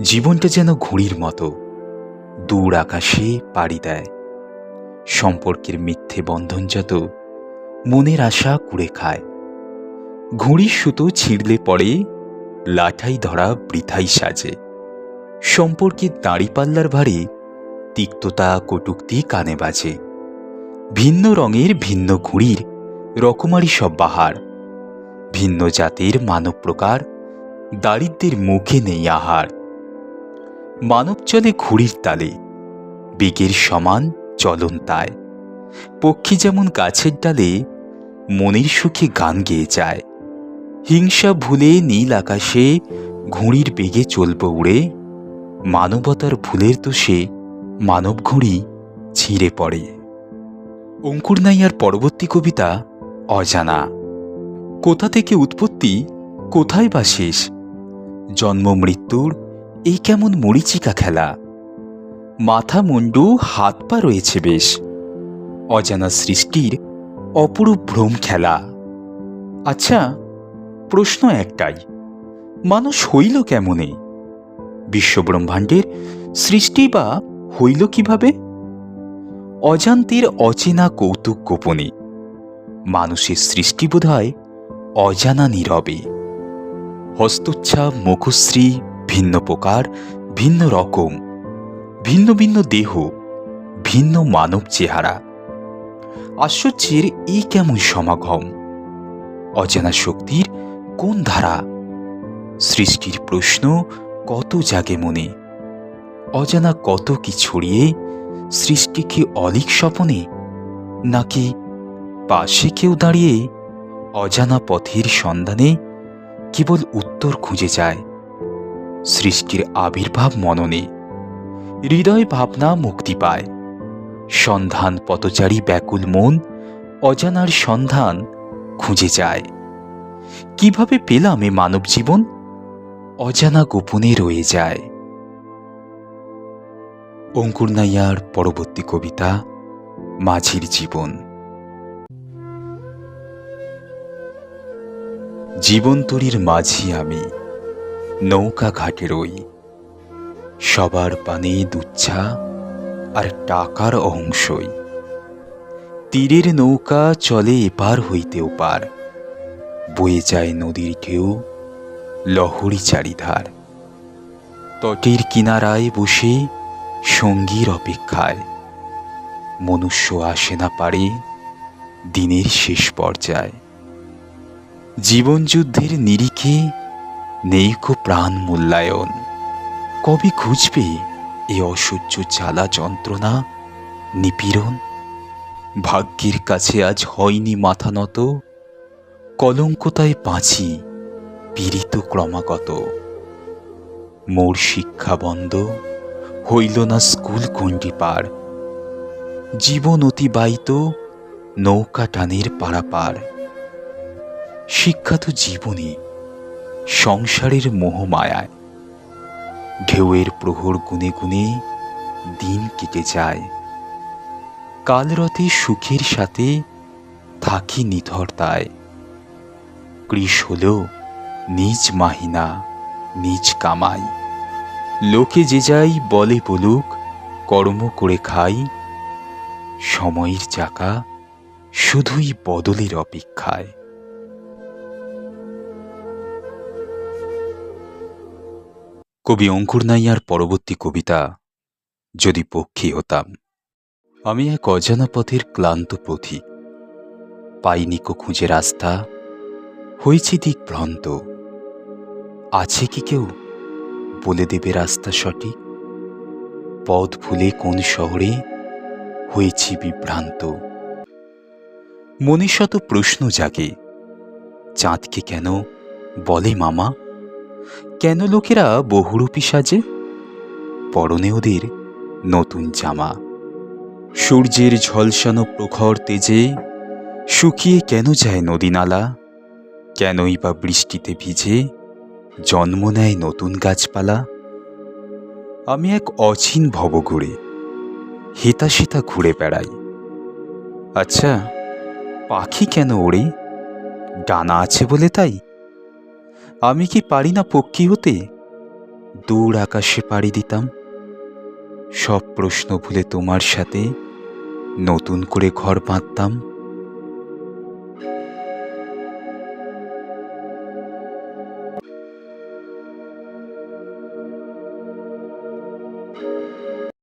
জীবনটা যেন ঘুড়ির মতো দূর আকাশে পাড়ি দেয়। সম্পর্কের মিথ্যে বন্ধন যত মনের আশা কুড়ে খায়। ঘুড়ির সুতো ছিঁড়লে পড়ে লাঠাই ধরা বৃথাই সাজে। সম্পর্কের দাঁড়িপাল্লার ভারে তিক্ততা কটূক্তি কানে বাজে। ভিন্ন রঙের ভিন্ন ঘুড়ির রকমারি সব বাহার। ভিন্ন জাতের মানব প্রকার দারিদ্রের মুখে নেই আহার। মানব চলে ঘুড়ির তালে বেগের সমান চলন তাই। পক্ষী যেমন গাছের ডালে মনের সুখে গান গেয়ে যায়। হিংসা ভুলে নীল আকাশে ঘুড়ির বেগে চলব উড়ে। মানবতার ভুলের দোষে মানব ঘুড়ি ছিঁড়ে পড়ে। অঙ্কুর নাইয়ার পরবর্তী কবিতা অজানা। কোথা থেকে উৎপত্তি, কোথায় বা শেষ? জন্ম মৃত্যুর এই কেমন মরীচিকা খেলা। মাথা মুন্ডু হাত পা রয়েছে বেশ। অজানা সৃষ্টির অপরূপ ভ্রম খেলা। আচ্ছা, প্রশ্ন একটাই, মানুষ হইল কেমনে? বিশ্বব্রহ্মাণ্ডের সৃষ্টি বা হইল কিভাবে? অজান্তের অচেনা কৌতুক গোপনে মানুষের সৃষ্টি বোধহয় অজানা নীরবে। হস্তচ্ছাপ মুখশ্রী ভিন্ন প্রকার ভিন্ন রকম, ভিন্ন ভিন্ন দেহ ভিন্ন মানব চেহারা। আশ্চর্যের এই কেমন সমাগম, অজানা শক্তির কোন ধারা? সৃষ্টির প্রশ্ন কত জাগে মনে, অজানা কত কি ছড়িয়ে। সৃষ্টি কি অলিক স্বপনে, নাকি পাশে কেউ দাঁড়িয়ে অজানা পথের সন্ধানে কেবল উত্তর খুঁজে যায়? সৃষ্টির আবির্ভাব মননে হৃদয় ভাবনা মুক্তি পায়। সন্ধান পথচারী ব্যাকুল মন অজানার সন্ধান খুঁজে যায়। কিভাবে পেলাম এ মানব জীবন? অজানা গোপনে রয়ে যায়। অঙ্কুর নাইয়ার পরবর্তী কবিতা মাঝির জীবন। জীবন তরীর মাঝি আমি, নৌকা ঘাটে রই। সবার পানে দুচ্ছা আর টাকার অংশই। তীরের নৌকা চলে এপার হইতে ওপার। বয়ে যায় নদীর ঢেউ লহরী চারিধার। তটের কিনারায় বসে সঙ্গীর অপেক্ষায় মনুষ্য আসে না পারে দিনের শেষ পর্যায়ে। জীবন যুদ্ধের নিরিখে নেই কো প্রাণ মূল্যায়ন। কবে খুঁজবে এ অসহ্য জ্বালা যন্ত্রণা নিপীড়ন? ভাগ্যের কাছে আজ হয়নি মাথা নত। কলঙ্কতায় বাঁচি পীড়িত ক্রমাগত। মোর শিক্ষা বন্ধ হইল না স্কুল গণ্ডি পার। জীবন অতিবাহিত নৌকা টানের পারাপার। শিক্ষা তো জীবনে সংসারের মোহমায়ায়। ঢেউয়ের প্রহর গুনে গুনে দিন কেটে যায়। কালরথে সুখের সাথে থাকি নিথরতায়। কৃষ হল নিজ মাহিনা নিজ কামাই। লোকে যে যাই বলে বলুক কর্ম করে খাই। সময়ের চাকা শুধুই বদলের অপেক্ষায়। কবি অঙ্কুর নাইয়ার পরবর্তী কবিতা যদি পক্ষী হতাম। আমি এক অজানা পথের ক্লান্ত পথিক। পাইনি কো খুঁজে রাস্তা, হয়েছি দিকভ্রান্ত। আছে কি কেউ বলে দেবে রাস্তা সঠিক? পথ ভুলে কোন শহরে হয়েছি বিভ্রান্ত। মনে শত প্রশ্ন জাগে, চাঁদকে কেন বলে মামা? কেন লোকেরা বহুরূপী সাজে? পরনে ওদের নতুন জামা। সূর্যের ঝলসানো প্রখর তেজে শুকিয়ে কেন যায় নদী নালা? কেনই বা বৃষ্টিতে ভিজে জন্ম নেয় নতুন গাছপালা? আমি এক অচিন ভবঘুরে হেতা সেতা ঘুরে বেড়াই। আচ্ছা, পাখি কেন ওড়ে? ডানা আছে বলে তাই? আমি কি পারি না পক্ষী হতে? দূর আকাশে পাড়ি দিতাম, সব প্রশ্ন ভুলে তোমার সাথে নতুন করে ঘর বাঁধতাম।